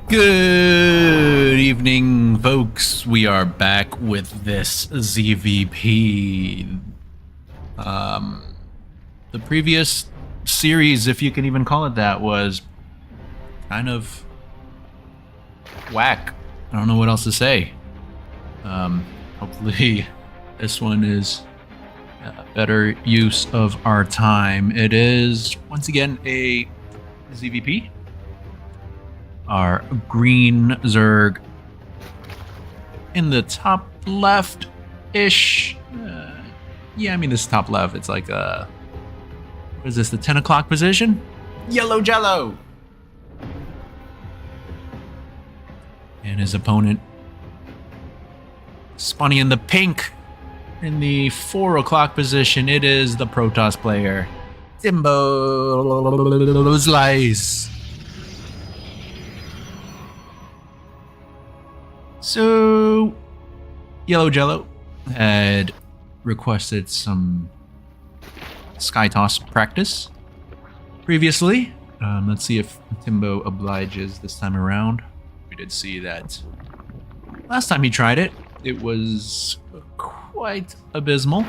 Good evening, folks. We are back with this ZVP. The previous series, if you can even call it that, was kind of whack. I don't know what else to say. Hopefully this one is a better use of our time. It is, once again, a ZVP. Our green Zerg in the top left-ish. Yeah, I mean this top left. It's like what is this? The 10 o'clock position? Yellow Jello. And his opponent, Spunny in the pink, in the 4 o'clock position. It is the Protoss player, Timbo Slice. So, Yellow Jello had requested some Sky Toss practice previously. Let's see if Timbo obliges this time around. We did see that last time he tried it, it was quite abysmal.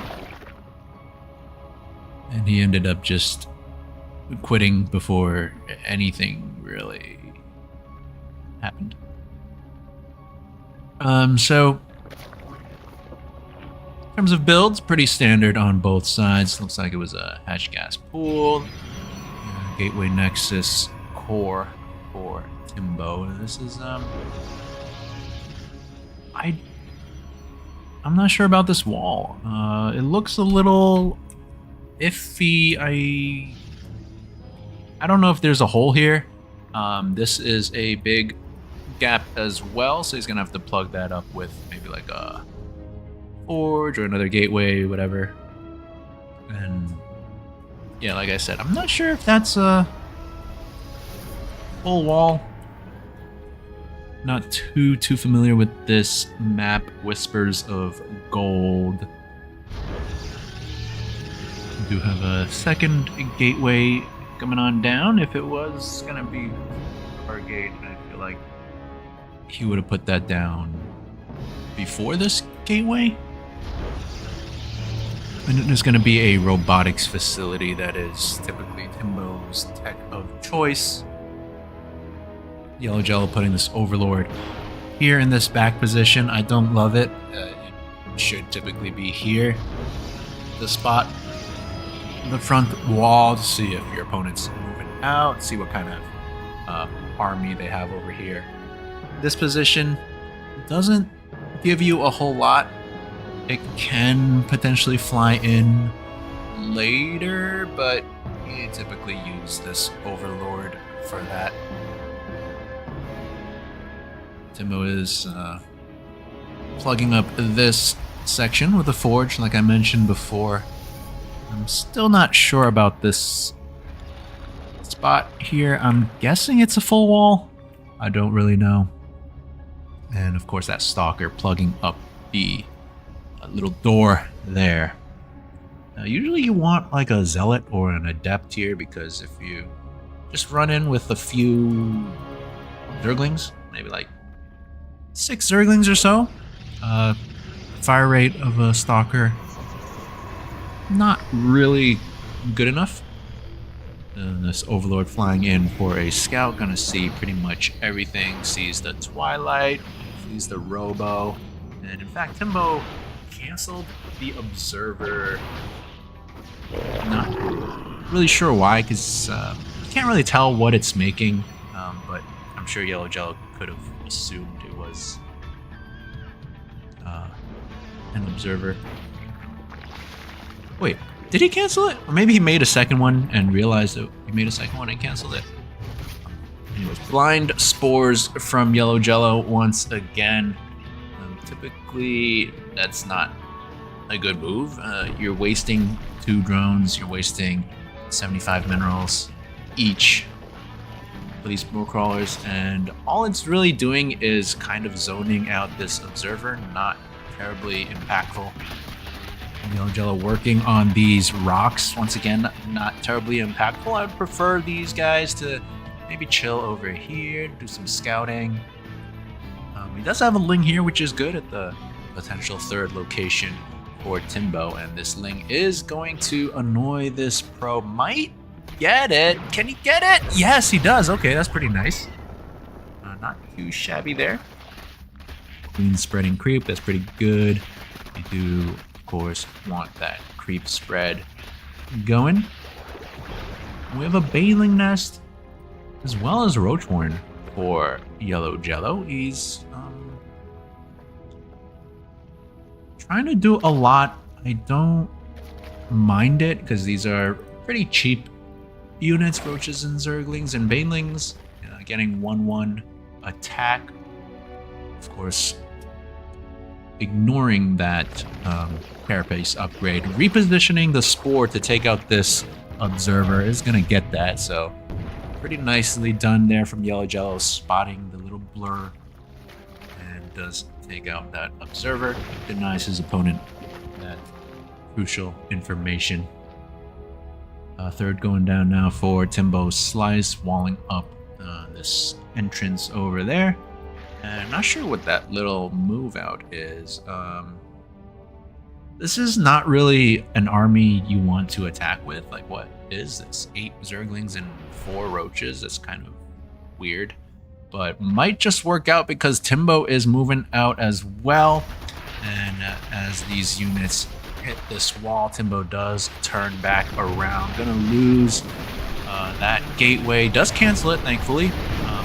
And he ended up just quitting before anything really happened. So in terms of builds, pretty standard on both sides. Looks like it was a hatch gas pool, gateway nexus core for Timbo. This is I'm not sure about this wall. It looks a little iffy. I don't know if there's a hole here. This is a big gap as well, so he's gonna have to plug that up with maybe like a forge or another gateway, whatever. And yeah, like I said, I'm not sure if that's a full wall. Not too familiar with this map. Whispers of Gold. We do have a second gateway coming on down. If it was gonna be our gate, I feel like he would have put that down before this gateway. And there's going to be a robotics facility that is typically Timbo's tech of choice. Yellow Jello putting this Overlord here in this back position. I don't love it. It should typically be here. The spot, the front wall, to see if your opponent's moving out, see what kind of army they have over here. This position doesn't give you a whole lot. It can potentially fly in later, but you typically use this Overlord for that. Timbo is plugging up this section with a forge, like I mentioned before. I'm still not sure about this spot here. I'm guessing it's a full wall. I don't really know. And of course that stalker plugging up the little door there. Now, usually you want like a zealot or an adept here, because if you just run in with a few zerglings, maybe like 6 zerglings or so, fire rate of a stalker not really good enough. And this Overlord flying in for a scout, gonna see pretty much everything. Sees the Twilight, sees the Robo, and in fact Timbo canceled the Observer. Not really sure why, because you can't really tell what it's making, but I'm sure Yellow Jello could have assumed it was an Observer. Wait, did he cancel it? Or maybe he made a second one and realized that he made a second one and canceled it. Anyways, blind spores from Yellow Jello once again. Typically, that's not a good move. You're wasting 2 drones, you're wasting 75 minerals each for these smoke crawlers, and all it's really doing is kind of zoning out this observer, not terribly impactful. Yellow Jello working on these rocks, once again, not terribly impactful. I would prefer these guys to maybe chill over here, do some scouting. He does have a Ling here, which is good at the potential 3rd location for Timbo, and this Ling is going to annoy this pro. Might get it. Can he get it? Yes, he does. Okay, that's pretty nice. Not too shabby there. Queen spreading creep, that's pretty good. You do, of course, want that creep spread going. We have a Baling Nest as well as Roach Horn for Yellow Jello. He's trying to do a lot. I don't mind it because these are pretty cheap units, Roaches and Zerglings and Banelings. Getting 1/1 attack. Of course, ignoring that carapace upgrade. Repositioning the Spore to take out this Observer is going to get that, so pretty nicely done there from Yellow Jello, spotting the little blur, and does take out that Observer, denies his opponent that crucial information. 3rd going down now for Timbo Slice, walling up this entrance over there. And I'm not sure what that little move out is. This is not really an army you want to attack with. Like, what is this? 8 Zerglings and 4 Roaches? That's kind of weird. But might just work out because Timbo is moving out as well. And as these units hit this wall, Timbo does turn back around. Gonna lose that gateway. Does cancel it, thankfully,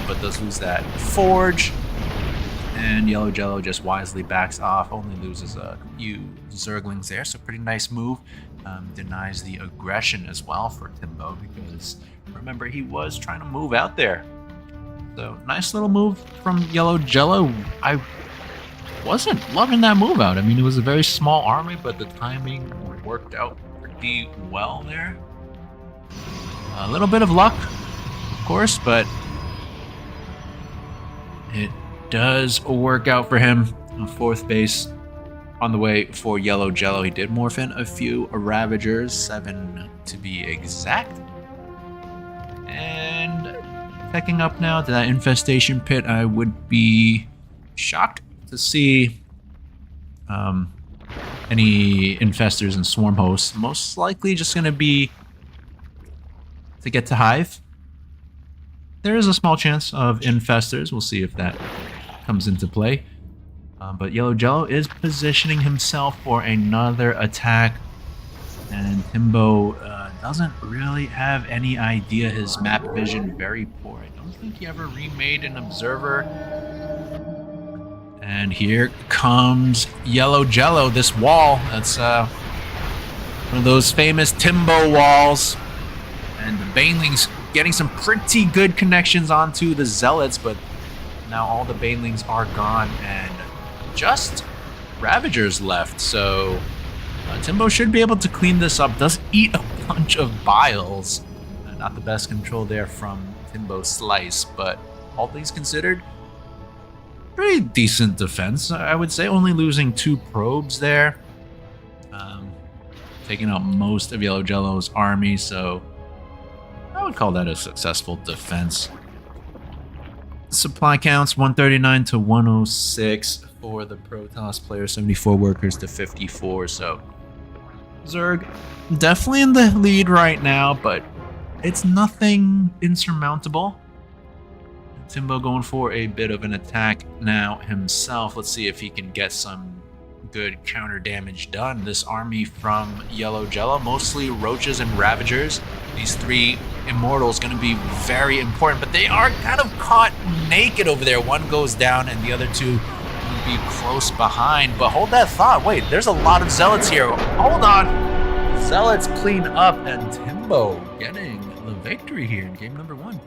but does lose that forge. And Yellow Jello just wisely backs off, only loses a few Zerglings there, so pretty nice move. Denies the aggression as well for Timbo, because remember, he was trying to move out there. So nice little move from Yellow Jello. I wasn't loving that move out. I mean, it was a very small army, but the timing worked out pretty well there. A little bit of luck, of course, but it does work out for him. 4th base on the way for Yellow Jello. He did morph in a few Ravagers, 7 to be exact. And picking up now to that infestation pit, I would be shocked to see any infestors and swarm hosts. Most likely just going to be to get to Hive. There is a small chance of infestors. We'll see if that comes into play. But Yellow Jello is positioning himself for another attack. And Timbo doesn't really have any idea. His map vision very poor. I don't think he ever remade an observer. And here comes Yellow Jello, this wall. That's one of those famous Timbo walls. And the Banelings getting some pretty good connections onto the Zealots, but now all the Banelings are gone and just Ravagers left. So Timbo should be able to clean this up. Does eat a bunch of Biles. Not the best control there from Timbo Slice, but all things considered, pretty decent defense, I would say. Only losing 2 probes there. Taking out most of Yellow Jello's army, so I would call that a successful defense. Supply counts 139 to 106 for the Protoss player, 74 workers to 54, so Zerg definitely in the lead right now, but it's nothing insurmountable. Timbo going for a bit of an attack now himself. Let's see if he can get some good counter damage done. This army from Yellow Jello, mostly Roaches and Ravagers. These 3 Immortals going to be very important, but they are kind of caught naked over there. One goes down and the other 2 would be close behind. But hold that thought. Wait, there's a lot of Zealots here. Hold on. Zealots clean up, and Timbo getting the victory here in game number 1.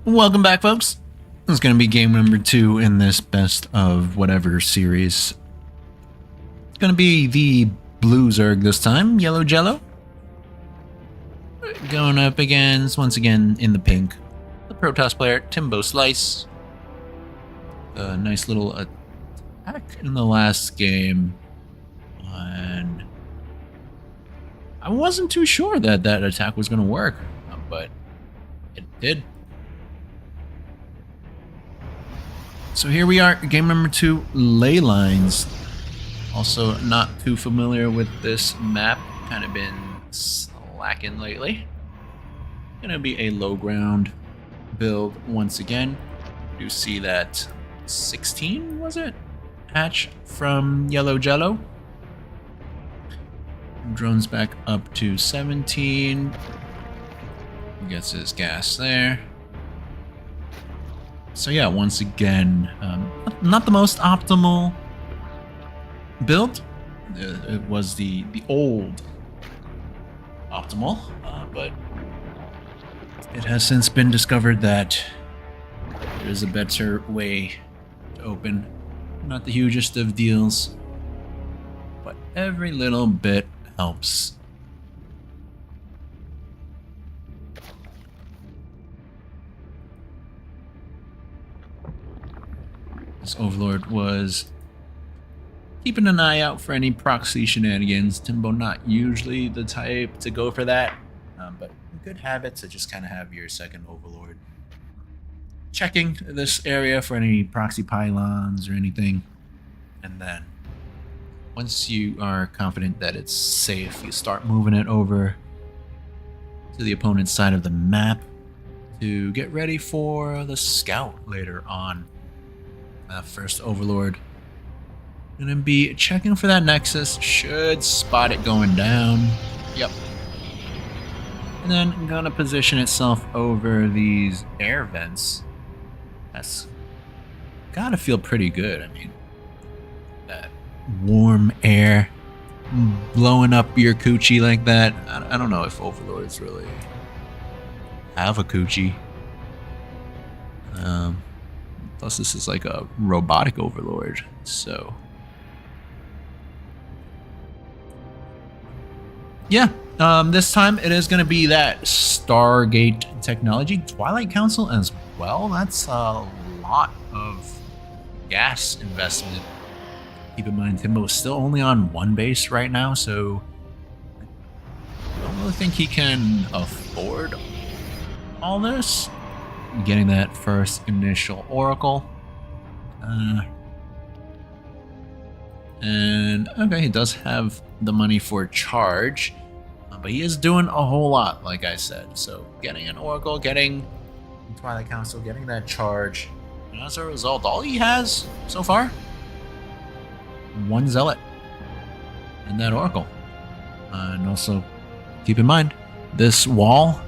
Welcome back, folks. This is going to be game number 2 in this best of whatever series. It's going to be the blue Zerg this time, yellow jello. Going up against, once again, in the pink, the Protoss player, Timbo Slice. A nice little attack in the last game. And I wasn't too sure that that attack was going to work, but it did. So here we are, game number 2, ley lines. Also not too familiar with this map, kind of been slacking lately. Gonna be a low ground build once again. You see that 16, was it? Hatch from Yellow Jello. Drones back up to 17. Gets his gas there. So yeah, once again, not the most optimal build. It was the old optimal, but it has since been discovered that there's a better way to open. Not the hugest of deals, but every little bit helps. This Overlord was keeping an eye out for any proxy shenanigans. Timbo not usually the type to go for that, but good habit to just kind of have your second Overlord checking this area for any proxy pylons or anything. And then once you are confident that it's safe, you start moving it over to the opponent's side of the map to get ready for the scout later on. First Overlord gonna be checking for that Nexus, should spot it going down. Yep. And then gonna position itself over these air vents. That's gotta feel pretty good. I mean, that warm air blowing up your coochie like that. I don't know if Overlords really have a coochie. Plus this is like a robotic Overlord, so yeah, this time it is going to be that Stargate technology, Twilight Council as well. That's a lot of gas investment. Keep in mind, Timbo is still only on one base right now, so I don't really think he can afford all this. Getting that first initial Oracle. And okay, he does have the money for charge, but he is doing a whole lot, like I said. So getting an Oracle, getting Twilight Council, getting that charge, and as a result, all he has so far, one Zealot and that Oracle. And also keep in mind, this wall,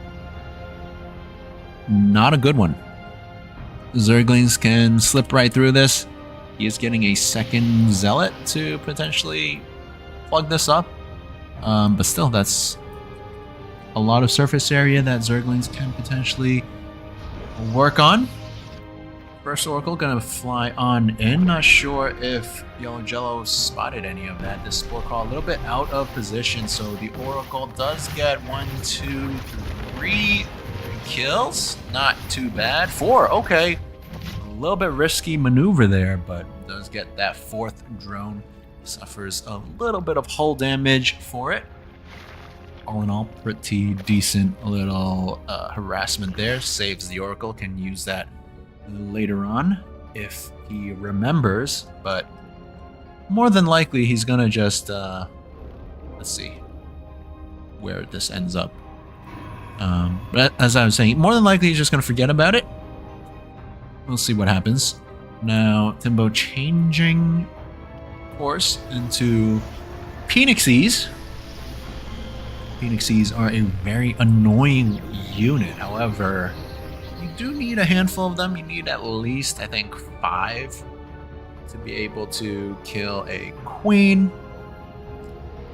not a good one. Zerglings can slip right through this. He is getting a second Zealot to potentially plug this up. But still, that's a lot of surface area that Zerglings can potentially work on. First Oracle gonna fly on in. Not sure if Yellow Jello spotted any of that. This Spore Call a little bit out of position, so the Oracle does get 1, 2, 3 kills. Not too bad. 4, okay. A little bit risky maneuver there, but does get that 4th drone. Suffers a little bit of hull damage for it. All in all, pretty decent little harassment there. Saves the Oracle, can use that later on if he remembers, but more than likely he's gonna just let's see where this ends up. But as I was saying, more than likely he's just gonna forget about it. We'll see what happens. Now Timbo changing course into Phoenixes. Phoenixes are a very annoying unit. However, you do need a handful of them. You need at least, I think, 5 to be able to kill a queen.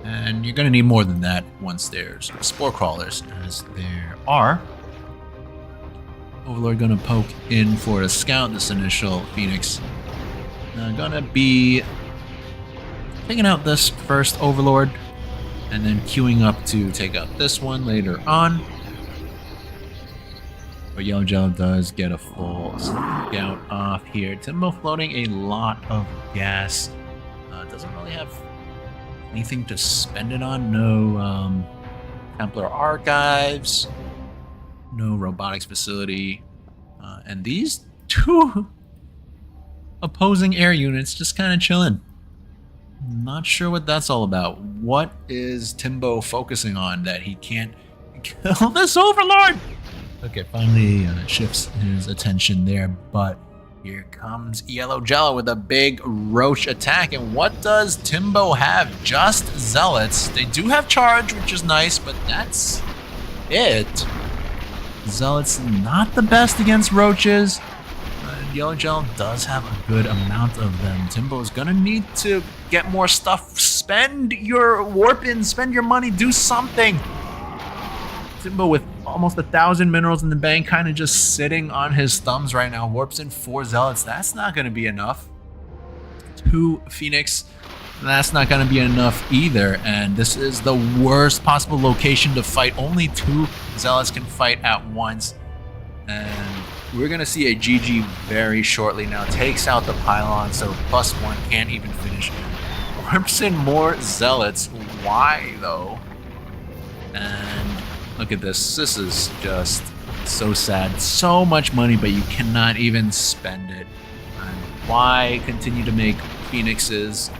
And you're going to need more than that once there's spore crawlers, as there are. Overlord gonna poke in for a scout this initial Phoenix. Gonna be taking out this first Overlord and then queuing up to take out this one later on. But Yellow Jello does get a full scout off here. Timbo floating a lot of gas. Doesn't really have anything to spend it on. No Templar Archives. No robotics facility. And these two opposing air units just kind of chilling. Not sure what that's all about. What is Timbo focusing on that he can't kill this Overlord? Okay, finally shifts his attention there, but here comes Yellow Jello with a big roach attack. And what does Timbo have? Just Zealots. They do have charge, which is nice, but that's it. Zealots not the best against roaches. Yellow Jello does have a good amount of them. Timbo's gonna need to get more stuff. Spend your warp in, spend your money, do something. Timbo with almost 1,000 minerals in the bank, kind of just sitting on his thumbs right now. Warps in 4 Zealots. That's not going to be enough. 2 Phoenix. That's not going to be enough either. And this is the worst possible location to fight. Only 2 Zealots can fight at once. And we're going to see a GG very shortly now. Takes out the pylon, so +1 can't even finish. Warps in more Zealots. Why, though? And look at this. This is just so sad. So much money, but you cannot even spend it. And why continue to make Phoenixes?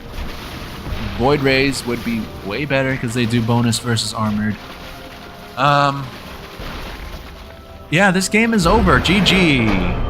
Void Rays would be way better because they do bonus versus armored. Yeah, this game is over. GG.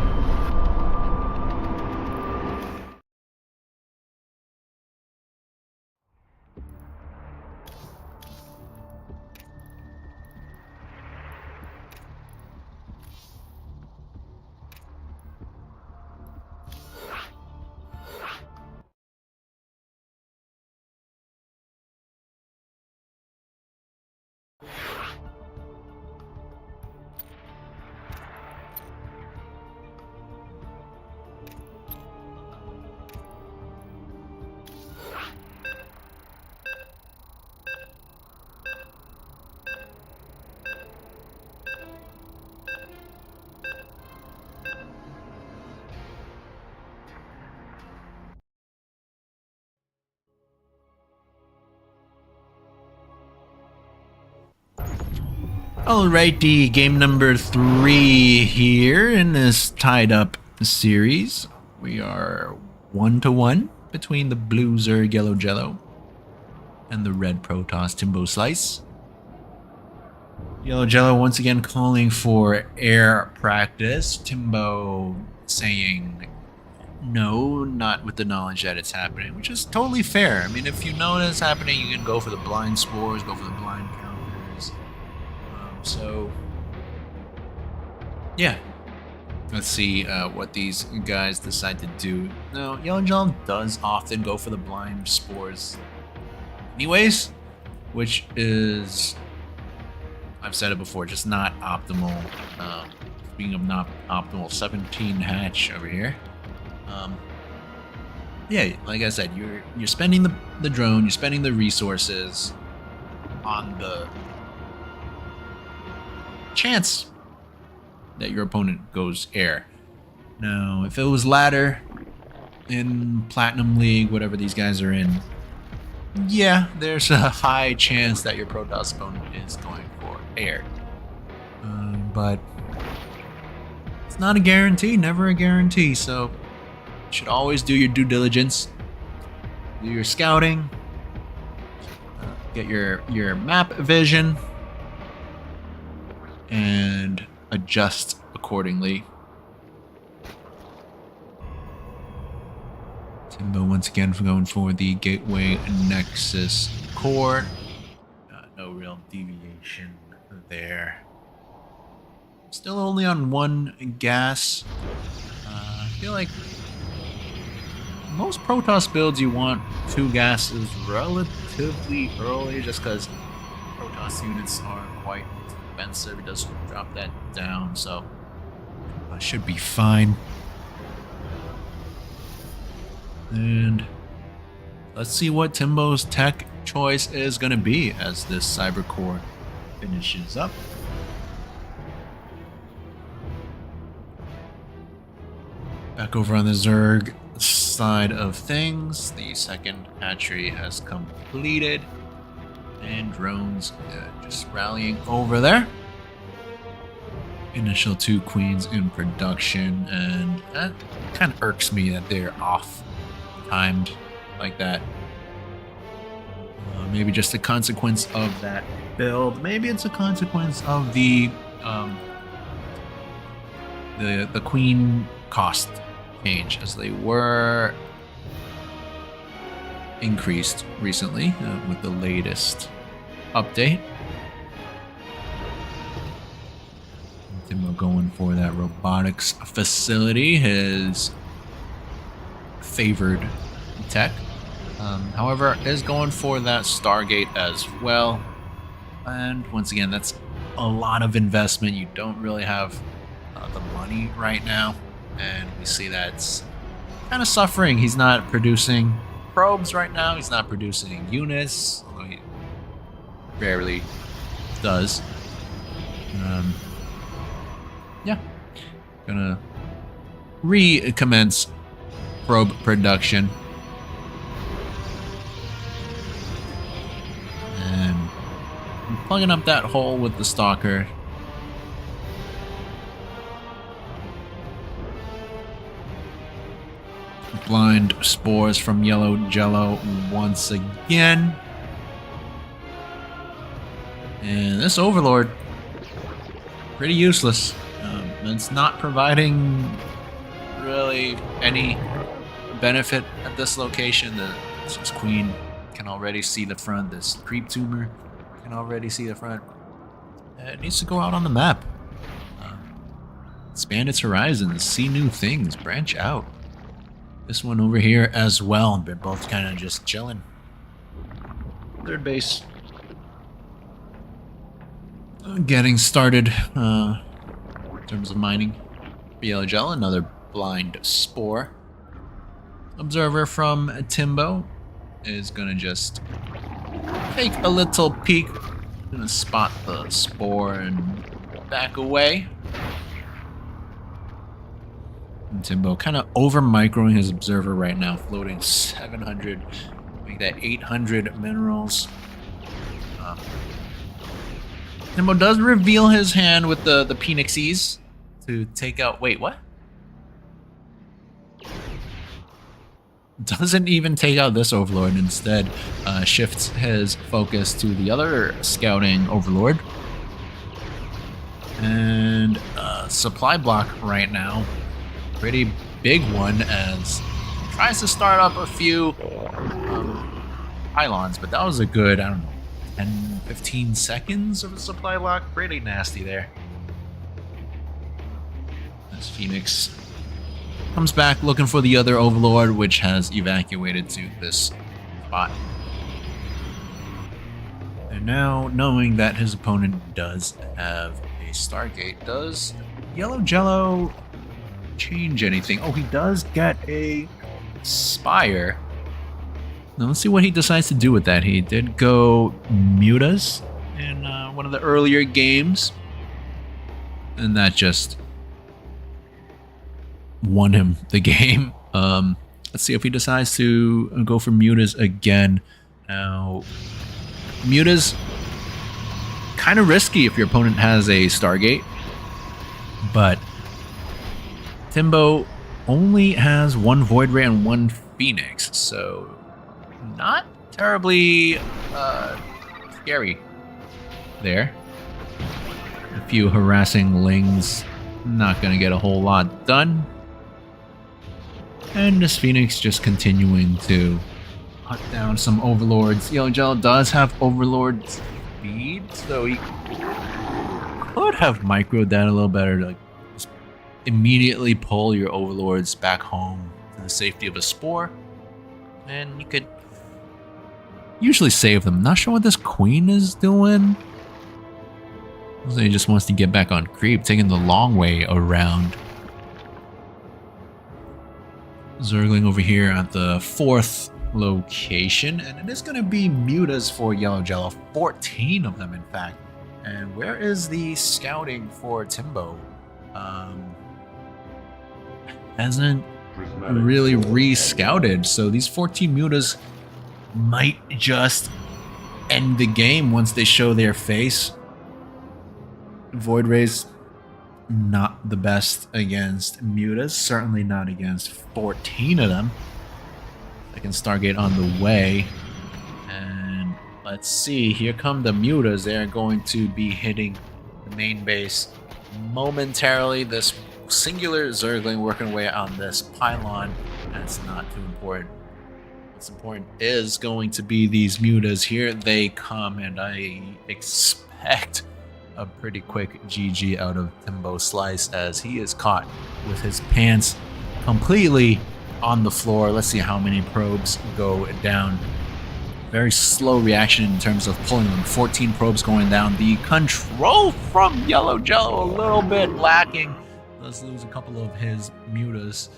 Alrighty, game number 3 here in this tied up series. We are 1-1 between the blue Zerg Yellow Jello and the red Protoss Timbo Slice. Yellow Jello once again calling for air practice. Timbo saying no, not with the knowledge that it's happening, which is totally fair. I mean, if you know that it's happening, you can go for the blind spores, go for the blind counters. So, yeah. Let's see what these guys decide to do. No, Yellow Jello does often go for the blind spores anyways, which is, I've said it before, just not optimal. Speaking of not optimal, 17 hatch over here. Yeah, like I said, you're spending the drone, you're spending the resources on the chance that your opponent goes air. Now, if it was ladder in Platinum League, whatever these guys are in, yeah, there's a high chance that your Protoss opponent is going for air. But it's not a guarantee, never a guarantee, so you should always do your due diligence, do your scouting, get your map vision, and adjust accordingly. Timbo once again going for the Gateway Nexus core. No real deviation there. Still only on 1 gas. I feel like most Protoss builds you want 2 gases relatively early, just because Protoss units are quite expensive. It does drop that down, so Should be fine. And let's see what Timbo's tech choice is going to be as this cyber core finishes up. Back over on the Zerg side of things, the second hatchery has completed, and drones just rallying over there. Initial 2 queens in production, and that kind of irks me that they're off timed like that. Maybe just a consequence of that build. Maybe it's a consequence of the queen cost change, as they were increased recently with the latest update. Timbo going for that robotics facility, his favored tech. However, is going for that Stargate as well. And once again, that's a lot of investment. You don't really have the money right now. And we see that's kind of suffering. He's not producing probes right now. He's not producing units, although he rarely does. Yeah, gonna recommence probe production. And I'm plugging up that hole with the stalker. Blind spores from yellow jello once again. And this overlord, pretty useless. It's not providing really any benefit at this location. This queen can already see the front. This creep tumor can already see the front. It needs to go out on the map. Expand its horizons, see new things, branch out. This one over here as well. They're both kind of just chilling. Third base getting started in terms of mining. Yellow gel, another blind spore. Observer from Timbo is gonna just take a little peek. Gonna spot the spore and back away. And Timbo kind of over microing his observer right now, floating 700, make that 800 minerals. Timbo does reveal his hand with the Phoenixes to take out. Wait, what? Doesn't even take out this overlord. Instead, shifts his focus to the other scouting overlord. And supply block right now. Pretty big one, as he tries to start up a few pylons, but that was a good, I don't know, 10, 15 seconds of a supply lock. Pretty nasty there. As Phoenix comes back looking for the other overlord, which has evacuated to this spot. And now, knowing that his opponent does have a Stargate, does Yellow Jello change anything? Oh, he does get a Spire. Now let's see what he decides to do with that. He did go Mutas in one of the earlier games, and that just won him the game. Let's see if he decides to go for Mutas again. Now, Mutas, kind of risky if your opponent has a Stargate, but Timbo only has one Void Ray and one Phoenix, so not terribly scary there. A few harassing lings, not gonna get a whole lot done. And this Phoenix just continuing to hunt down some overlords. Yellow Gel does have overlord speed, so he could have microed that a little better to just immediately pull your overlords back home to the safety of a spore. And you could usually save them. Not sure what this queen is doing. So he just wants to get back on creep, taking the long way around Zergling over here at the 4th location, and it is going to be mutas for Yellow Jello, 14 of them in fact. And where is the scouting for Timbo? Hasn't really re-scouted, so these 14 mutas might just end the game once they show their face. Void Rays, not the best against mutas, certainly not against 14 of them. Second Stargate on the way, and let's see, here come the mutas. They're going to be hitting the main base momentarily. This singular Zergling working away on this pylon. That's not too important. What's important is going to be these mutas. Here they come, and I expect a pretty quick GG out of Timbo Slice as he is caught with his pants completely on the floor. Let's see how many probes go down. Very slow reaction in terms of pulling them. 14 probes going down. The control from Yellow Jello a little bit lacking. Does lose a couple of his mutas.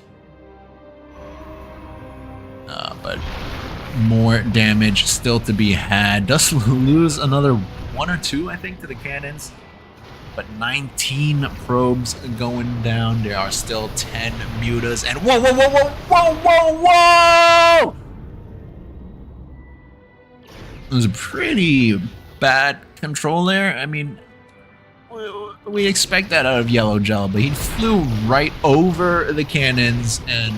But more damage still to be had. Does lose another 1 or 2, I think, to the cannons. But 19 probes going down. There are still 10 mutas. And whoa, whoa, whoa, whoa, whoa, whoa, whoa! It was a pretty bad control there. I mean, we expect that out of Yellow Jello, but he flew right over the cannons and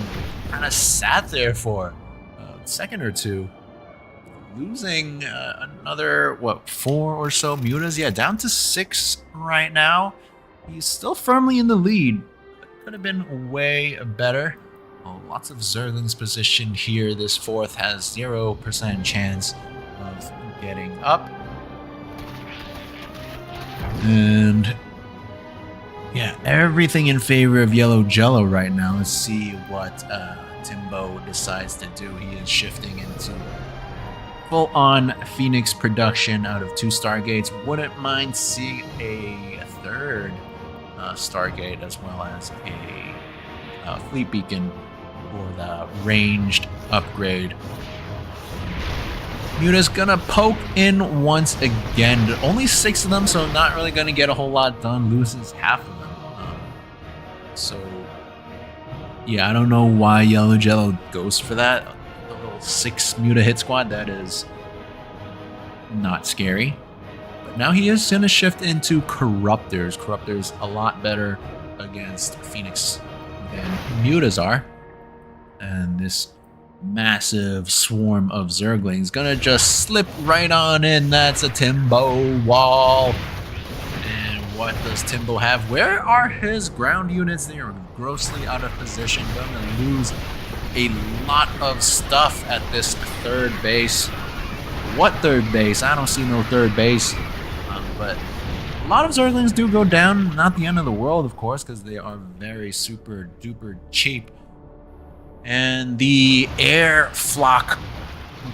kind of sat there for a second or two. Losing another, 4 or so mutas? Yeah, down to 6 right now. He's still firmly in the lead. Could have been way better. Oh, lots of Zerglings positioned here. This 4th has 0% chance of getting up. And yeah, everything in favor of Yellow Jello right now. Let's see what Timbo decides to do. He is shifting into full-on Phoenix production out of 2 Stargates. Wouldn't mind seeing a 3rd Stargate as well as a Fleet Beacon for the ranged upgrade. Muta's gonna poke in once again. Only 6 of them, so not really gonna get a whole lot done. Loses half of them. So, yeah, I don't know why Yellow Jello goes for that. 6 muta hit squad, that is not scary. But now he is going to shift into Corruptors. Corruptors a lot better against Phoenix than mutas are. And this massive swarm of Zerglings gonna just slip right on in. That's a Timbo wall. And what does Timbo have? Where are his ground units? They are grossly out of position. Gonna lose a lot of stuff at this 3rd base. What 3rd base? I don't see no 3rd base. But a lot of Zerglings do go down. Not the end of the world, of course, because they are very super duper cheap. And the air flock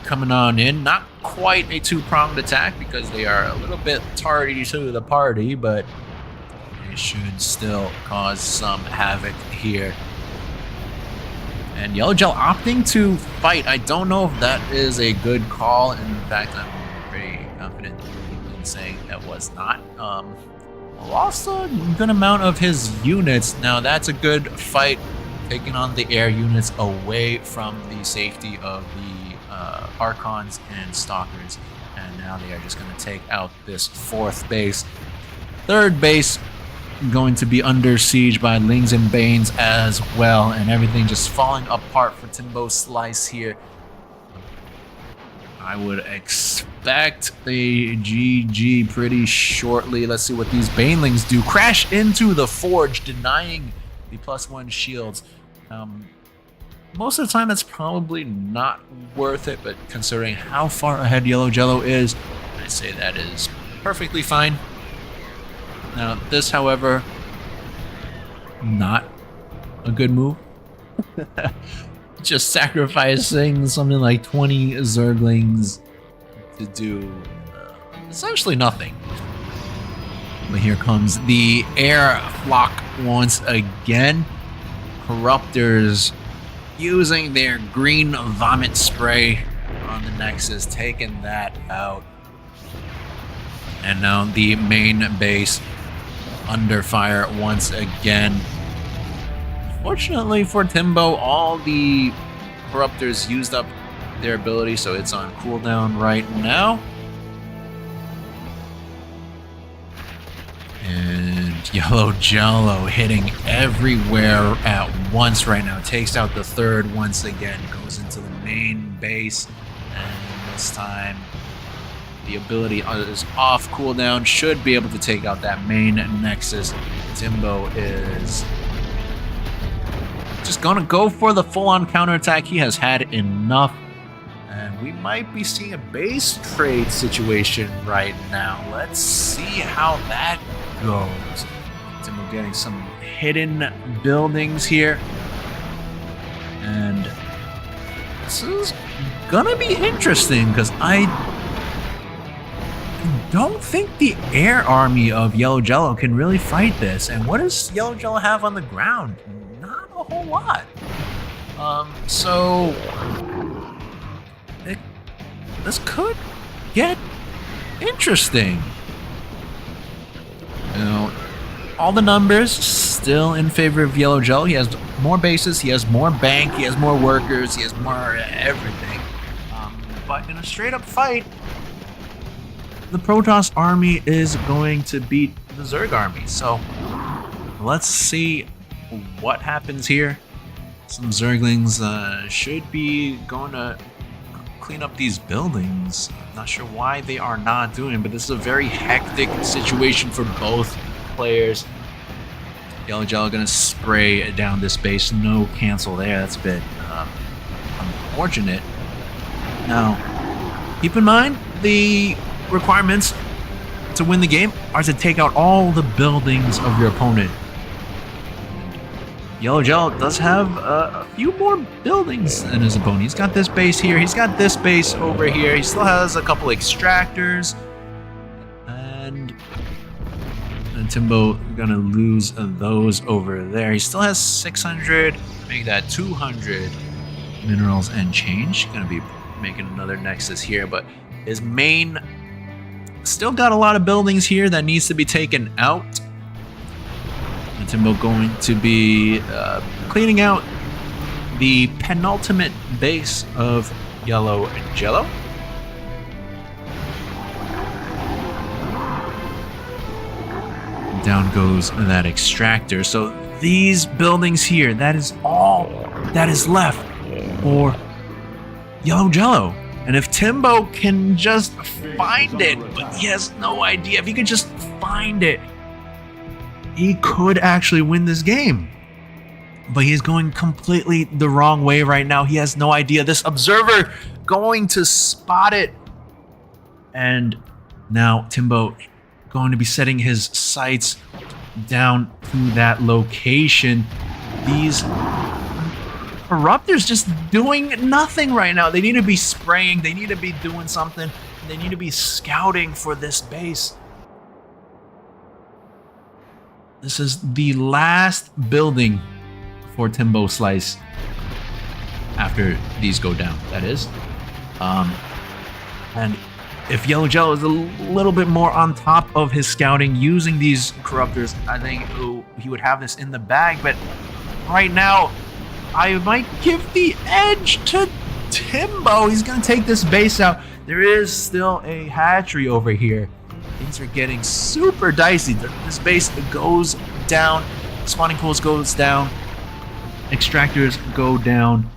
coming on in. Not quite a 2-pronged attack because they are a little bit tardy to the party, but they should still cause some havoc here. And Yellow Jello opting to fight. I don't know if that is a good call. In fact, I'm pretty confident in saying that was not. Lost a good amount of his units. Now that's a good fight, taking on the air units away from the safety of the Archons and Stalkers. And now they are just going to take out this 4th base. 3rd base going to be under siege by Lings and Banes as well, and everything just falling apart for Timbo Slice here. I would expect a GG pretty shortly. Let's see what these Banelings do. Crash into the Forge, denying the +1 shields. Most of the time that's probably not worth it, but considering how far ahead Yellow Jello is, I say that is perfectly fine. Now, this, however, not a good move. Just sacrificing something like 20 Zerglings to do essentially nothing. But here comes the air flock once again. Corruptors using their green vomit spray on the Nexus, taking that out. And now the main base under fire once again. Fortunately for Timbo, all the Corruptors used up their ability, so it's on cooldown right now. And Yellow Jello hitting everywhere at once right now. Takes out the third once again. Goes into the main base. And this time the ability is off cooldown. Should be able to take out that main Nexus. Timbo is just gonna go for the full-on counterattack. He has had enough. And we might be seeing a base trade situation right now. Let's see how that goes. Timbo getting some hidden buildings here. And this is gonna be interesting because I don't think the air army of Yellow Jello can really fight this. And what does Yellow Jello have on the ground? Not a whole lot. So this could get interesting. You know, all the numbers still in favor of Yellow Jello. He has more bases, he has more bank, he has more workers, he has more everything. But in a straight up fight, the Protoss army is going to beat the Zerg army. So let's see what happens here. Some Zerglings should be going to clean up these buildings. Not sure why they are not doing it, but this is a very hectic situation for both players. Yellow Jello gonna spray down this base. No cancel there. That's a bit unfortunate. Now, keep in mind the requirements to win the game are to take out all the buildings of your opponent. Yellow Jello does have a few more buildings than his opponent. He's got this base here. He's got this base over here. He still has a couple extractors. And Timbo gonna lose those over there. He still has 600, make that 200 minerals and change. Gonna be making another Nexus here, but his main still got a lot of buildings here that needs to be taken out. And Timbo going to be cleaning out the penultimate base of Yellow Jello. Down goes that extractor. So these buildings here, that is all that is left for Yellow Jello. And if Timbo can just find it, but he has no idea, if he could just find it, he could actually win this game. But he's going completely the wrong way right now. He has no idea. This observer going to spot it. And now Timbo going to be setting his sights down to that location. These Corruptors just doing nothing right now. They need to be spraying. They need to be doing something. They need to be scouting for this base. This is the last building for Timbo Slice after these go down, that is. And if Yellow Jello is a little bit more on top of his scouting using these Corruptors, I think he would have this in the bag. But right now, I might give the edge to Timbo. He's going to take this base out. There is still a hatchery over here. Things are getting super dicey. This base goes down. Spawning pools goes down. Extractors go down.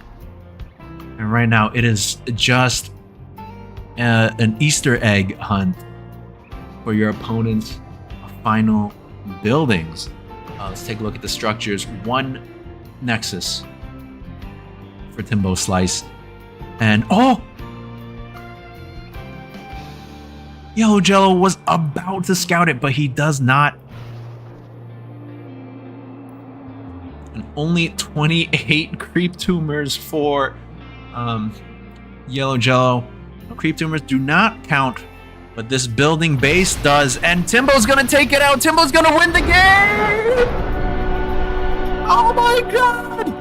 And right now it is just an Easter egg hunt for your opponent's final buildings. Let's take a look at the structures. One Nexus for Timbo Slice. And Yellow Jello was about to scout it, but he does not. And only 28 creep tumors for Yellow Jello. Creep tumors do not count, but this building base does. And Timbo's gonna take it out. Timbo's gonna win the game. Oh my god!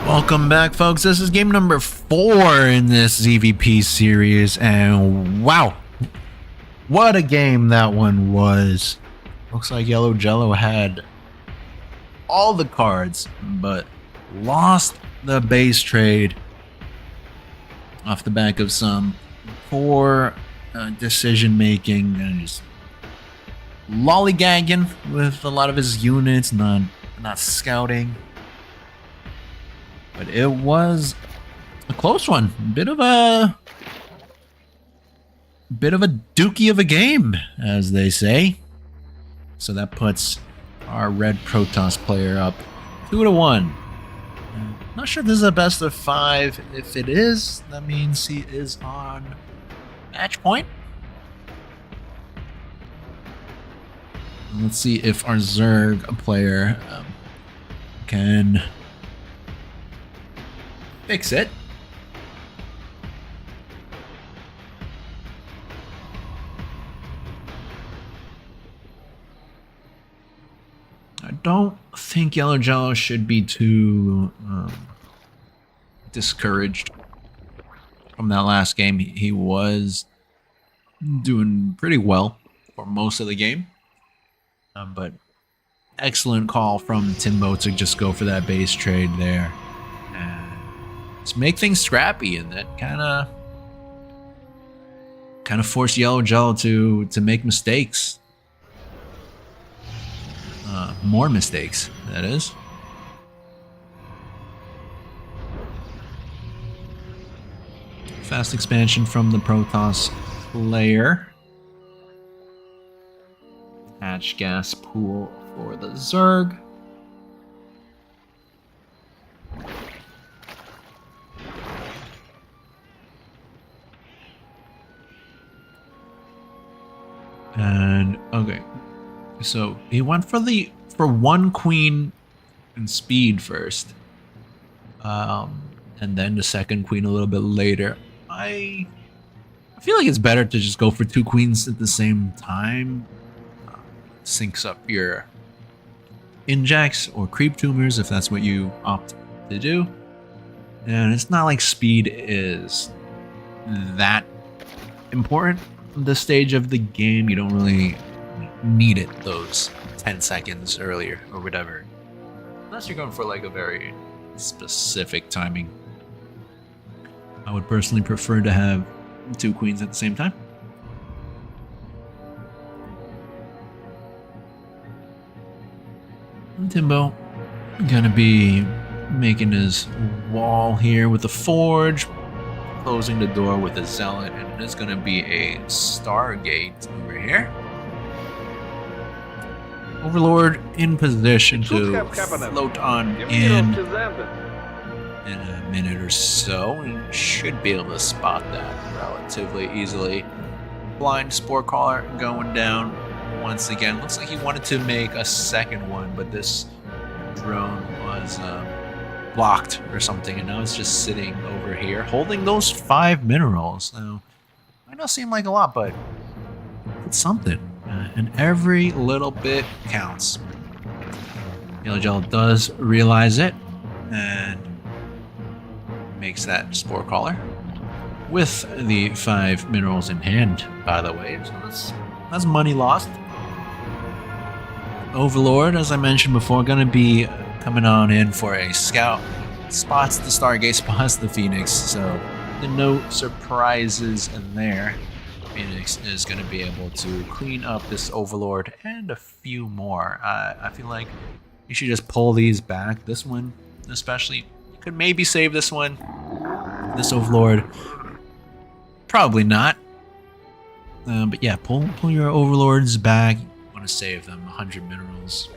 Welcome back, folks. This is game number 4 in this ZVP series, and wow, what a game that one was. Looks like Yellow Jello had all the cards, but lost the base trade off the back of some poor decision making and just lollygagging with a lot of his units, not scouting. But it was a close one. Bit of a dookie of a game, as they say. So that puts our red Protoss player up 2-1. Not sure if this is a best of 5. If it is, that means he is on match point. Let's see if our Zerg player can fix it. I don't think Yellow Jello should be too discouraged from that last game. He was doing pretty well for most of the game. But excellent call from Timbo to just go for that base trade there. And to make things scrappy, and that kind of forced Yellow Jello to make mistakes. More mistakes, that is. Fast expansion from the Protoss player. Hatch gas pool for the Zerg. And okay, so he went for one queen and speed first, and then the second queen a little bit later. I feel like it's better to just go for 2 queens at the same time. Syncs up your injects or creep tumors if that's what you opt to do. And it's not like speed is that important at this stage of the game. You don't really need it those 10 seconds earlier or whatever, unless you're going for like a very specific timing. I would personally prefer to have 2 queens at the same time. Timbo gonna be making his wall here with the forge, closing the door with a zealot, and there's gonna be a Stargate over here. Overlord in position to float on in a minute or so, and should be able to spot that relatively easily. Blind Spore Caller going down once again. Looks like he wanted to make a second one, but this drone was blocked or something, and now it's just sitting over here holding those 5 minerals. Now, might not seem like a lot, but it's something. And every little bit counts. Yellow Jello does realize it and makes that Spore Caller with the 5 minerals in hand, by the way. So that's money lost. Overlord, as I mentioned before, going to be coming on in for a scout. Spots the Stargate, spots the Phoenix, so no surprises in there. Phoenix is going to be able to clean up this Overlord and a few more. I feel like you should just pull these back. This one especially, you could maybe save this one. This Overlord, probably not. But yeah, pull your Overlords back. You want to save them 100 minerals.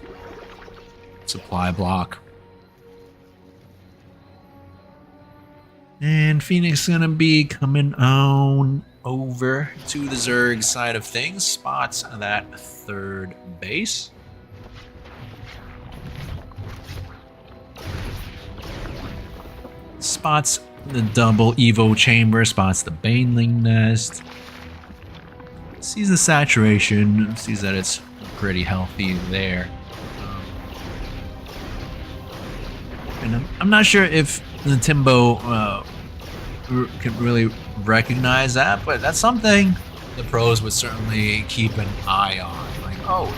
Supply block. And Phoenix is going to be coming on over to the Zerg side of things. Spots that 3rd base. Spots the double Evo chamber. Spots the Baneling nest. Sees the saturation. Sees that it's pretty healthy there. And I'm not sure if the Timbo could really recognize that, but that's something the pros would certainly keep an eye on. Like, oh,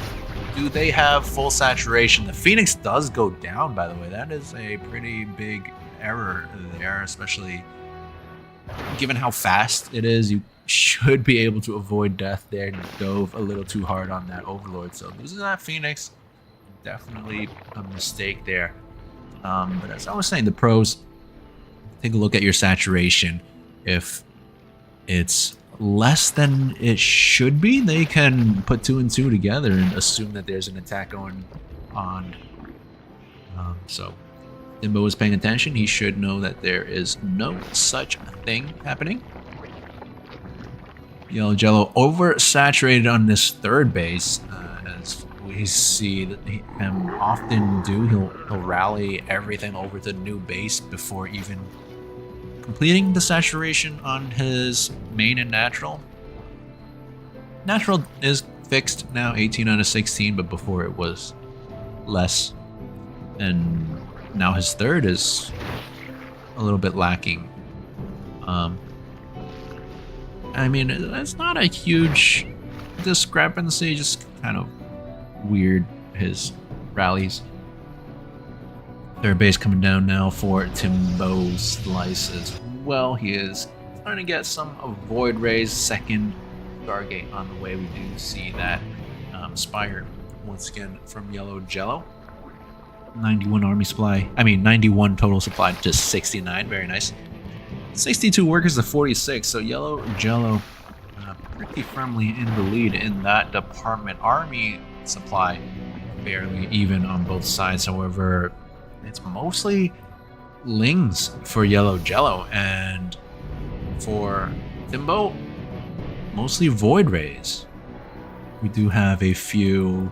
do they have full saturation? The Phoenix does go down, by the way. That is a pretty big error there, especially given how fast it is. You should be able to avoid death there. And dove a little too hard on that Overlord, so losing that Phoenix, definitely a mistake there. But as I was saying, the pros, take a look at your saturation. If it's less than it should be, they can put 2 and 2 together and assume that there's an attack going on. So Timbo is paying attention. He should know that there is no such thing happening. Yellow Jello oversaturated on this third base, as we see that him often do. He'll rally everything over to the new base before even completing the saturation on his main and natural. Natural is fixed now, 18 out of 16, but before it was less. And now his third is a little bit lacking. I mean, that's not a huge discrepancy, just kind of weird, his rallies. Third base coming down now for Timbo's slice as well. He is trying to get some Void Rays. Second Stargate on the way. We do see that Spire once again from Yellow Jello. 91 army supply. 91 total supply, just 69. Very nice. 62 workers to 46. So Yellow Jello pretty firmly in the lead in that department. Army supply barely even on both sides. However, it's mostly Lings for Yellow Jello, and for Timbo, mostly Void Rays. We do have a few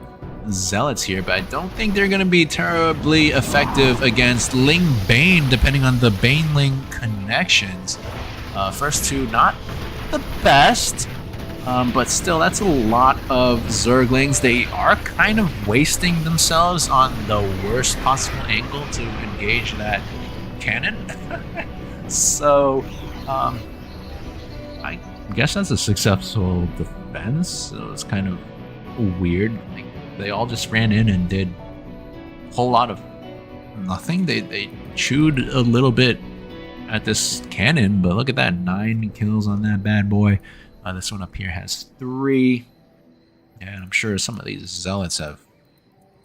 Zealots here, but I don't think they're going to be terribly effective against Ling Bane, depending on the Bane-Ling connections. First two, not the best, but still, that's a lot of Zerglings. They are kind of wasting themselves on the worst possible angle to engage that cannon. So, I guess that's a successful defense. So it's kind of weird. Like, they all just ran in and did a whole lot of nothing. They chewed a little bit at this cannon, but look at that, 9 kills on that bad boy. This one up here has 3, and I'm sure some of these Zealots have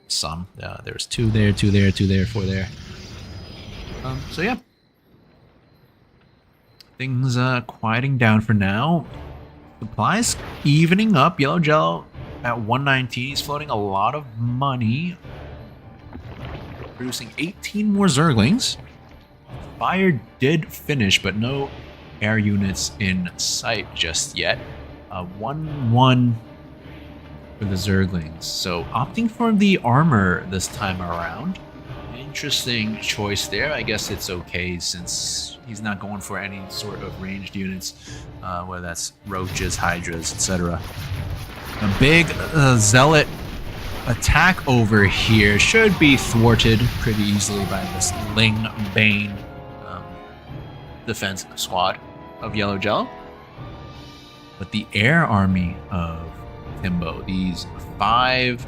some. There's 2 there, 2 there, 2 there, 4 there. So yeah, things quieting down for now. Supplies evening up. Yellow Jello at 119. He's floating a lot of money, producing 18 more Zerglings. Fire did finish, but no air units in sight just yet. 1-1 for the Zerglings. So opting for the armor this time around. Interesting choice there. I guess it's okay since he's not going for any sort of ranged units, whether that's roaches, hydras, etc. A big Zealot attack over here should be thwarted pretty easily by this Ling Bane defense squad of Yellow Jello. But the air army of Timbo, these 5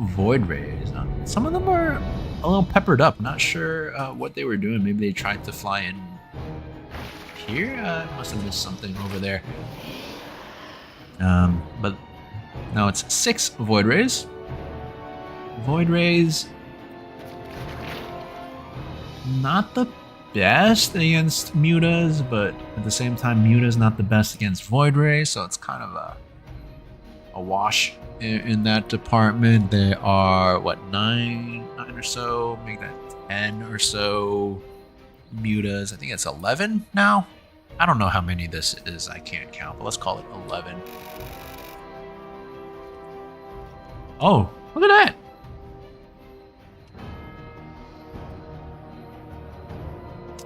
Void Rays, some of them are a little peppered up. Not sure what they were doing. Maybe they tried to fly in here. I must have missed something over there. But now it's 6 Void Rays. Void Rays, not the best against Mutas, but at the same time, Muta's not the best against Void Rays, so it's kind of a wash in that department. There are, what, 9 or so, make that 10 or so Mutas. I think it's 11 now. I don't know how many this is, I can't count, but let's call it 11. Oh, look at that!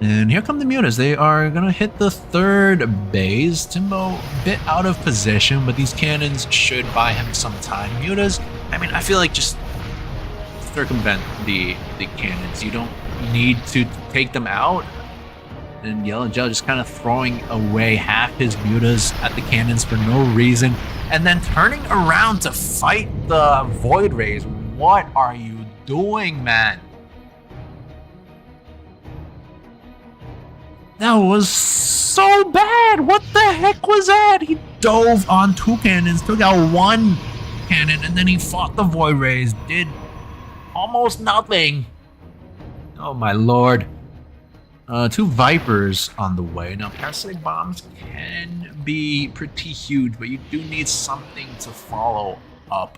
And here come the Mutas. They are going to hit the third base. Timbo a bit out of position, but these cannons should buy him some time. Mutas, I mean, I feel like just circumvent the cannons. You don't need to take them out. And Yellow Jello just kind of throwing away half his mutas at the cannons for no reason, and then turning around to fight the Void Rays. What are you doing, man? That was so bad. What the heck was that? He dove on 2 cannons, took out 1 cannon, and then he fought the Void Rays. Did almost nothing. Oh my lord. 2 Vipers on the way. Now, parasitic bombs can be pretty huge, but you do need something to follow up.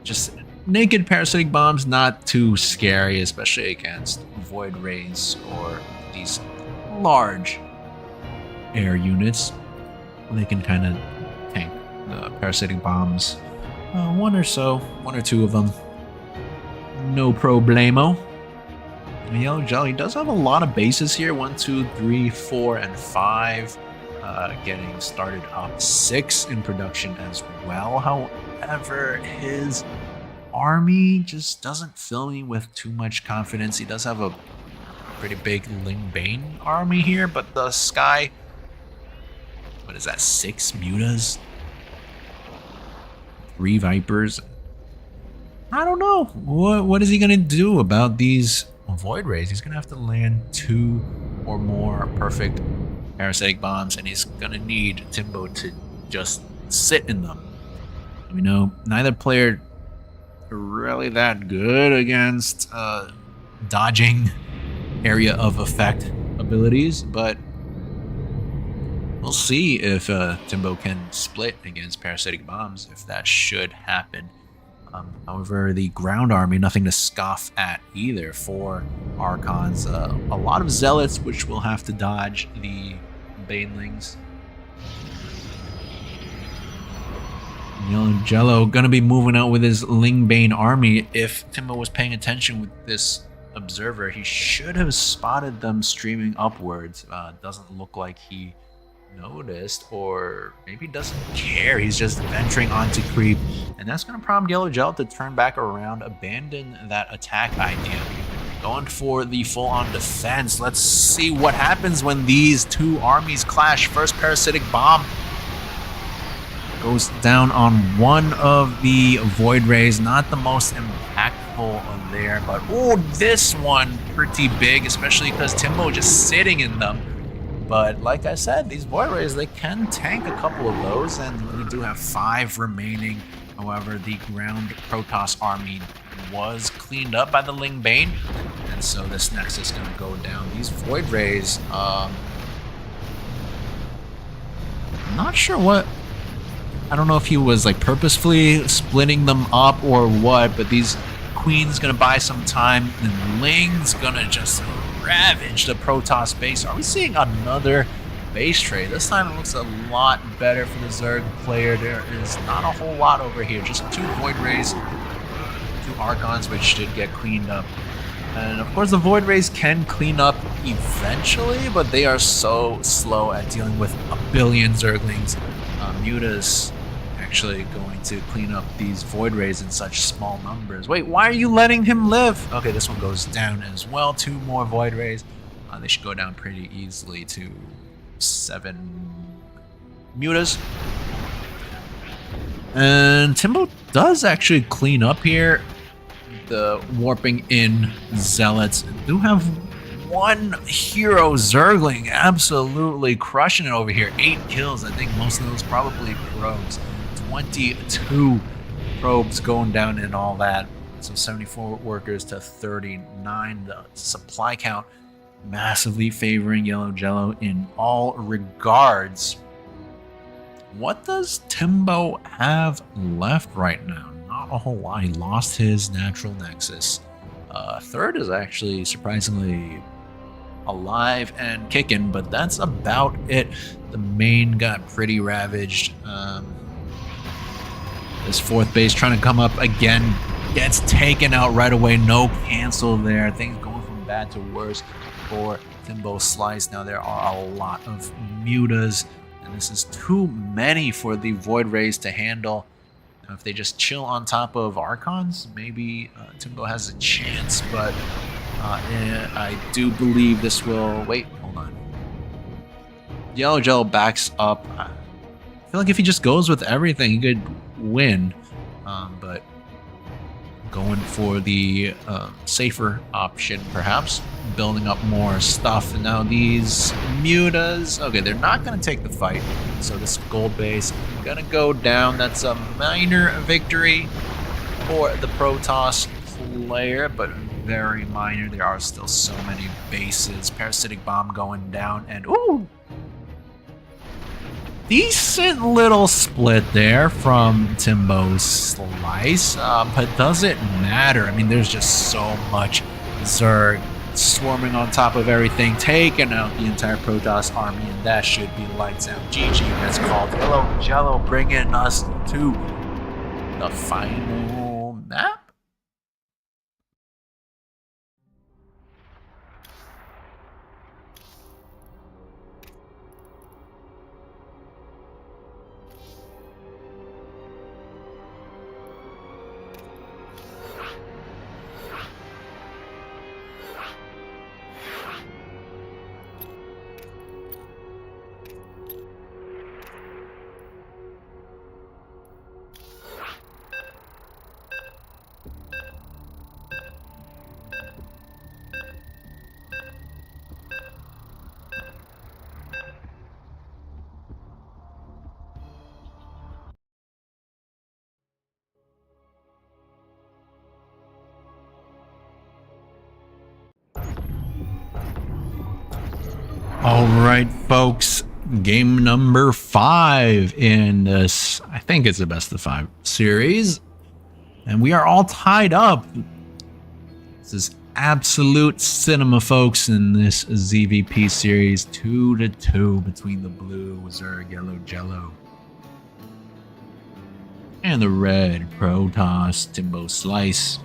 Just naked parasitic bombs, not too scary, especially against Void Rays or these large air units. They can kind of tank the parasitic bombs. 1 or 2 of them. No problemo. Yellow Jello, he does have a lot of bases here. 1, 2, 3, 4, and 5. Getting started up. 6 in production as well. However, his army just doesn't fill me with too much confidence. He does have a pretty big Ling Bane army here, but the Sky... What is that? 6 mutas? 3 Vipers? I don't know. What is he going to do about these Void Rays? He's gonna have to land 2 or more perfect parasitic bombs, and he's gonna need Timbo to just sit in them. We know neither player really that good against dodging area of effect abilities, but we'll see if Timbo can split against parasitic bombs, if that should happen. However, the ground army, nothing to scoff at either for Archons. A lot of Zealots, which will have to dodge the Banelings. Yellow Jello gonna be moving out with his Ling Bane army. If Timbo was paying attention with this observer, he should have spotted them streaming upwards. Doesn't look like he noticed, or maybe doesn't care. He's just venturing onto creep, and that's going to prompt Yellow Jello to turn back around, abandon that attack idea, going for the full-on defense. Let's see what happens when these 2 armies clash. First parasitic bomb goes down on 1 of the Void Rays, not the most impactful there, but oh, this one pretty big, especially because Timbo just sitting in them. But like I said, these Void Rays, they can tank a couple of those, and we do have 5 remaining. However, the ground Protoss army was cleaned up by the Ling Bane, and so this Nexus is going to go down. These Void Rays, I'm not sure what... I don't know if he was like purposefully splitting them up or what, but these Queen's going to buy some time, and Ling's going to just ravage the Protoss base. Are we seeing another base trade? This time it looks a lot better for the Zerg player. There is not a whole lot over here. Just 2 Void Rays, 2 Archons, which should get cleaned up. And of course the Void Rays can clean up eventually, but they are so slow at dealing with a billion Zerglings. Mutas actually going to clean up these Void Rays in such small numbers. Wait, why are you letting him live? Okay, this one goes down as well. 2 more Void Rays. They should go down pretty easily to 7 Mutas. And Timbo does actually clean up here. The warping in Zealots do have 1 hero Zergling absolutely crushing it over here. 8 kills. I think most of those probably probes. 22 probes going down and all that. So 74 workers to 39. The supply count massively favoring Yellow Jello in all regards. What does Timbo have left right now? Not a whole lot. He lost his natural nexus. Third is actually surprisingly alive and kicking, but that's about it. The main got pretty ravaged. This 4th base trying to come up again, gets taken out right away. No cancel there. Things going from bad to worse for Timbo Slice. Now there are a lot of mutas, and this is too many for the Void Rays to handle. Now, if they just chill on top of Archons, maybe Timbo has a chance, but I do believe this will... Wait, hold on. Yellow Gel backs up. I feel like if he just goes with everything, he could win, but going for the safer option, perhaps. Building up more stuff. And now these mutas, okay, they're not going to take the fight. So this gold base going to go down. That's a minor victory for the Protoss player, but very minor. There are still so many bases. Parasitic Bomb going down, and ooh! Decent little split there from Timbo's slice, but does it matter? I mean, there's just so much Zerg swarming on top of everything, taking out the entire Protoss army, and that should be lights out. GG, that's called Yellow Jello, bringing us to the final map. All right, folks, game number 5 in this, I think it's a best of 5 series, and we are all tied up. This is absolute cinema, folks, in this ZVP series, 2-2 between the blue Zerg Yellow Jello and the red Protoss Timbo Slice.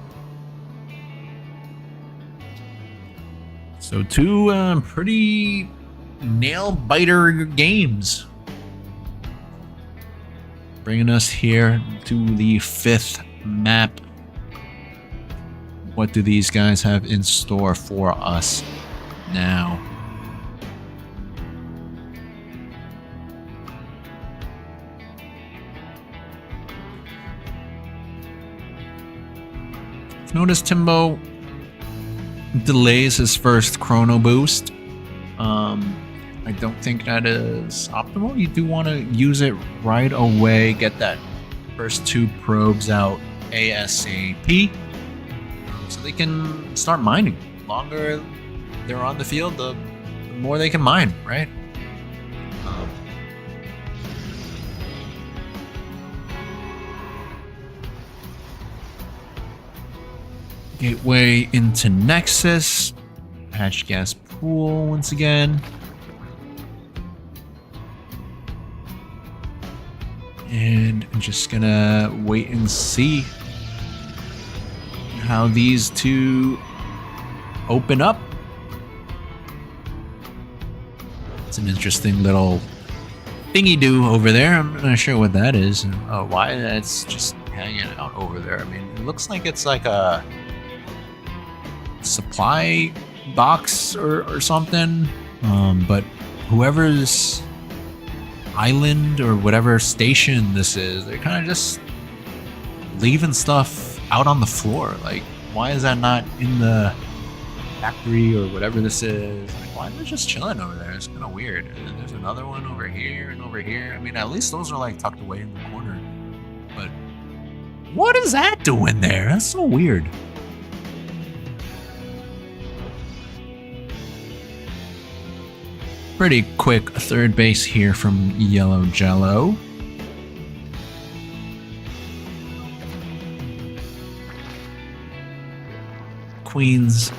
So two pretty nail-biter games. Bringing us here to the 5th map. What do these guys have in store for us now? Notice Timbo delays his first chrono boost. I don't think that is optimal. You do want to use it right away, get that first 2 probes out ASAP, so they can start mining. The longer they're on the field, the more they can mine, right? Gateway into Nexus. Hatch gas pool once again. And I'm just gonna wait and see how these two open up. It's an interesting little thingy-do over there. I'm not sure what that is. Why that's just hanging out over there. I mean, it looks like it's like a supply box or something, but whoever's island or whatever station this is, they're kind of just leaving stuff out on the floor. Like, why is that not in the factory or whatever this is? Like, why are they just chilling over there? It's kind of weird. And there's another one over here and over here. I mean, at least those are like tucked away in the corner, but what is that doing there? That's so weird. Pretty quick third base here from Yellow Jello. Queen's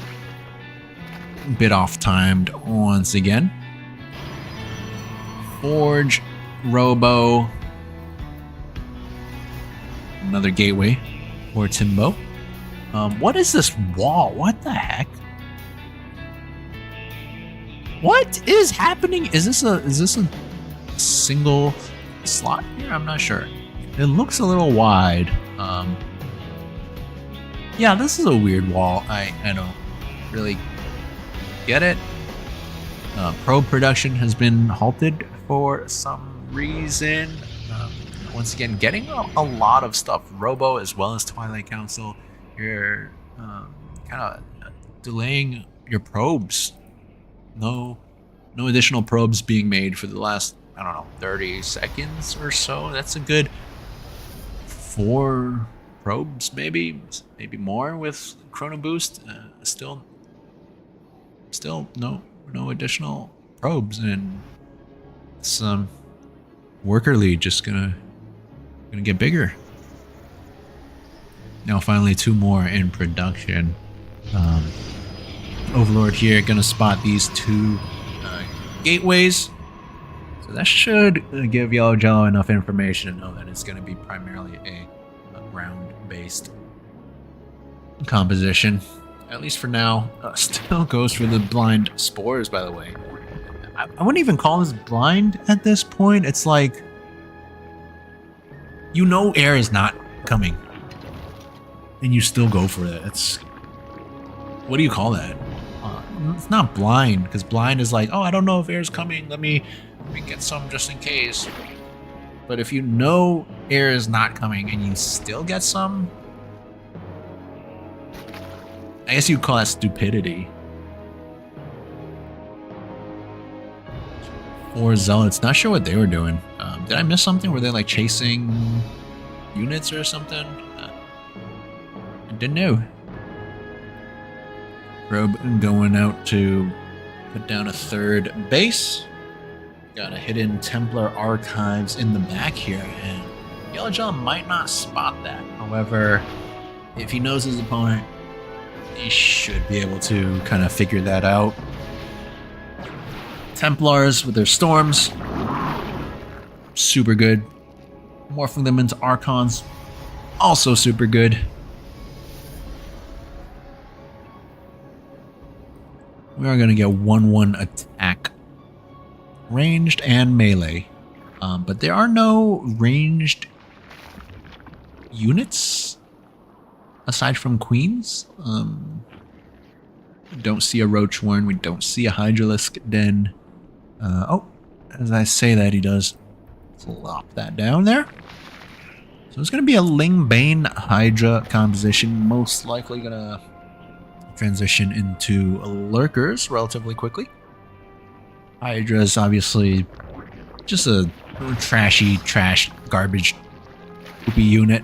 a bit off-timed once again. Forge, Robo. Another gateway for Timbo. What is this wall? What the heck? What is happening? Is this a single slot here? I'm not sure. It looks a little wide. Yeah, this is a weird wall. I don't really get it. Probe production has been halted for some reason. Once again, getting a lot of stuff. Robo as well as Twilight Council. You're kind of delaying your probes. No additional probes being made for the last, I don't know, 30 seconds or so. That's a good 4 probes, maybe more with Chrono Boost. Still no additional probes, and some worker lead just gonna get bigger. Now finally 2 more in production. Overlord here gonna spot these 2 gateways, so that should give Yellow Jello enough information to know that it's gonna be primarily a ground-based composition, at least for now. Still goes for the blind spores, by the way. I wouldn't even call this blind at this point. It's like, you know air is not coming, and you still go for it. It's, what do you call that? It's not blind, because blind is like, oh, I don't know if air's coming, let me get some just in case. But if you know air is not coming and you still get some, I guess you'd call that stupidity. 4 zealots, not sure what they were doing. Did I miss something? Were they like chasing units or something? I didn't know. Probe going out to put down a 3rd base. Got a hidden Templar archives in the back here, and Yellow Jello might not spot that. However, if he knows his opponent, he should be able to kind of figure that out. Templars with their storms, super good. Morphing them into Archons, also super good. We are going to get 1/1 attack, ranged and melee, but there are no ranged units aside from queens. We don't see a Roachworn, we don't see a Hydralisk Den. Oh, as I say that, he does plop that down there. So it's going to be a Lingbane Hydra composition, most likely going to transition into Lurkers relatively quickly. Hydra is obviously just a trash, garbage, poopy unit.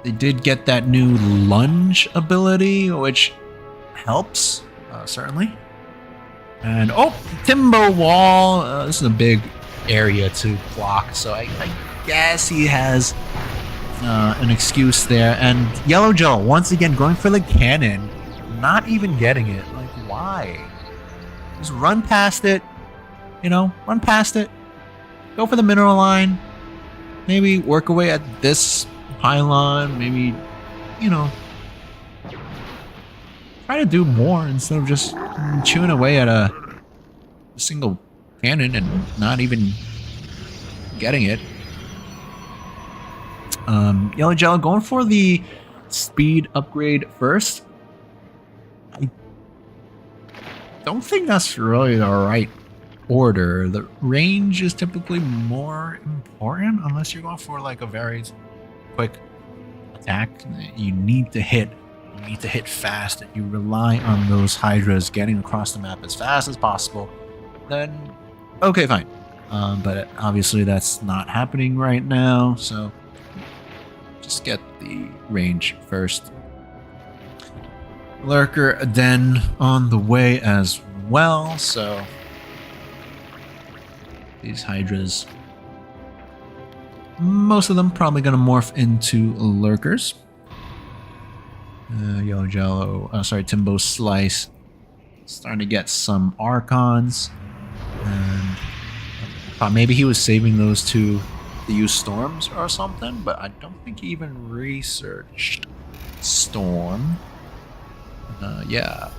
They did get that new lunge ability, which helps, certainly. And, oh, Timbo wall. This is a big area to block, so I guess he has an excuse there. And Yellow Jello, once again, going for the cannon, not even getting it. Like, why? Just run past it, run past it. Go for the mineral line. Maybe work away at this pylon. Maybe, try to do more instead of just chewing away at a single cannon and not even getting it. Yellow Jello going for the speed upgrade first. I don't think that's really the right order. The range is typically more important unless you're going for like a very quick attack. You need to hit fast, and you rely on those Hydras getting across the map as fast as possible. Then, okay, fine. But obviously that's not happening right now, so just get the range first. Lurker Den on the way as well, so these Hydras, most of them probably going to morph into Lurkers. Yellow Jello, Timbo Slice, starting to get some Archons, and maybe he was saving those to use Storms or something, but I don't think he even researched Storm. Yeah,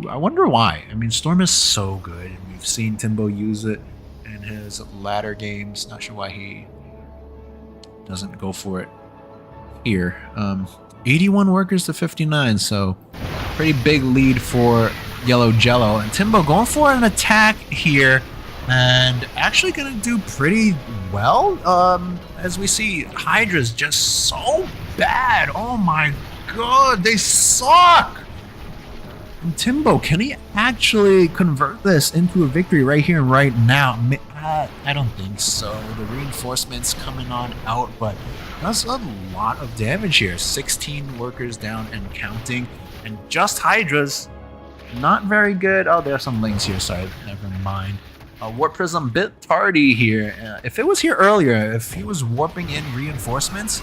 I wonder why. I mean, Storm is so good. We've seen Timbo use it in his latter games. Not sure why he doesn't go for it here. 81 workers to 59, so pretty big lead for Yellow Jello. And Timbo going for an attack here and actually gonna do pretty well. As we see, Hydra's just so bad. Oh my god, they suck! And Timbo, can he actually convert this into a victory right here and right now? I don't think so. The reinforcements coming on out, but that's a lot of damage here. 16 workers down and counting. And just Hydra's not very good. Oh, there are some links here. Sorry, never mind. Warp Prism bit tardy here. If it was here earlier, if he was warping in reinforcements,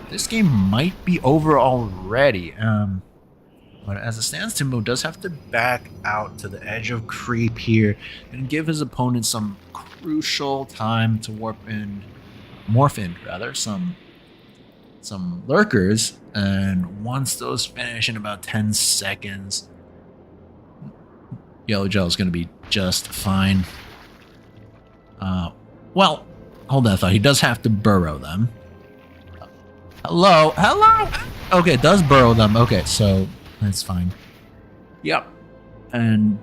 this game might be over already. But as it stands, Timbo does have to back out to the edge of creep here and give his opponent some crucial time to morph in some lurkers. And once those finish in about 10 seconds, Yellow Gel is going to be just fine. Well, hold that thought. He does have to burrow them. Hello? Okay, it does burrow them. Okay, so that's fine. Yep. And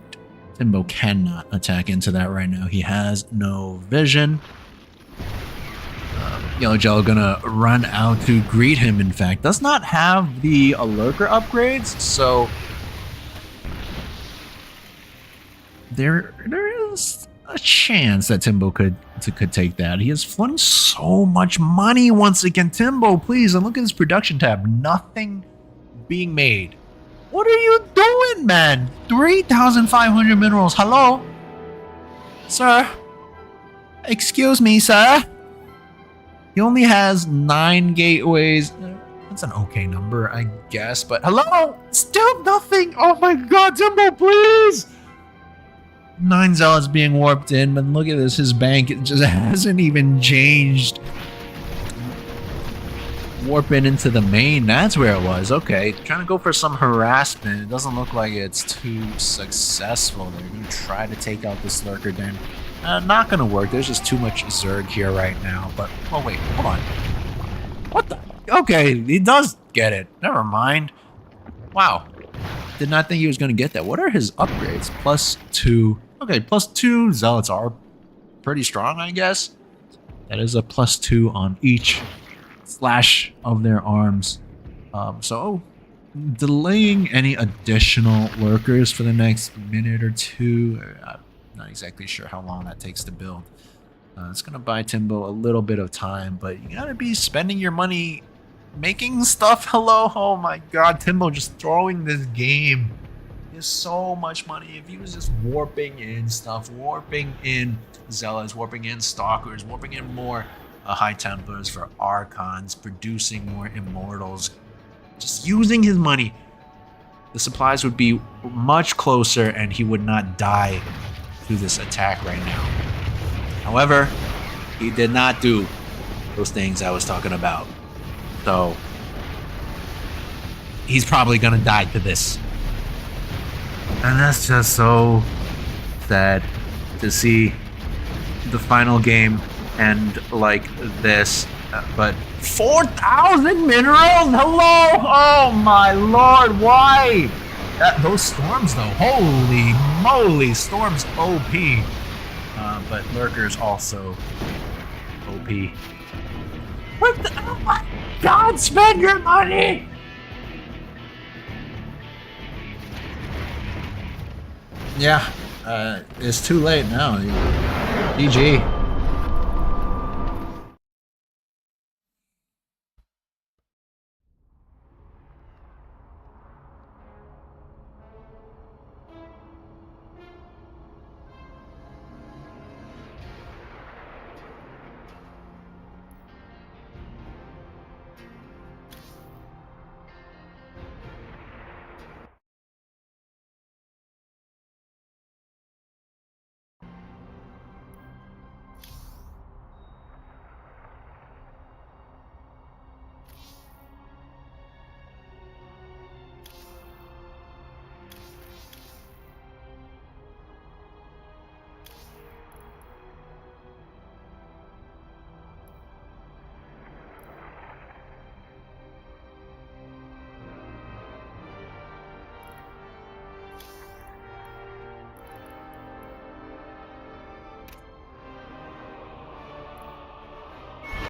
Timbo cannot attack into that right now. He has no vision. Yellow Jello gonna run out to greet him, in fact. Does not have the lurker upgrades, so there is a chance that Timbo could take that. He is flooding so much money once again. Timbo, please, and look at his production tab. Nothing being made. What are you doing, man? 3,500 minerals. Hello? Sir? Excuse me, sir? He only has 9 gateways. That's an okay number, I guess, but hello? Still nothing. Oh my god, Timbo, please! 9 zealots being warped in, but look at this. His bank just hasn't even changed. Warping into the main, that's where it was. Okay, trying to go for some harassment. It doesn't look like it's too successful. They're going to try to take out this lurker den. Not going to work. There's just too much Zerg here right now. But, oh wait, hold on. What the? Okay, he does get it. Never mind. Wow. Did not think he was going to get that. What are his upgrades? +2. Okay, +2 zealots are pretty strong, I guess. That is a +2 on each slash of their arms. Delaying any additional lurkers for the next minute or two. I'm not exactly sure how long that takes to build. It's gonna buy Timbo a little bit of time, but you gotta be spending your money making stuff. Hello? Oh my god, Timbo just throwing this game. He has so much money. If he was just warping in stuff, warping in zealots, warping in stalkers, warping in more high templars for archons, producing more immortals, just using his money, the supplies would be much closer and he would not die to this attack right now. However, he did not do those things I was talking about, so he's probably gonna die to this, and that's just so sad to see the final game end like this. But 4,000 minerals? Hello? Oh my lord, why? Those storms though, holy moly, storms OP. But lurkers also OP. What the, oh my god, spend your money! Yeah, it's too late now. GG.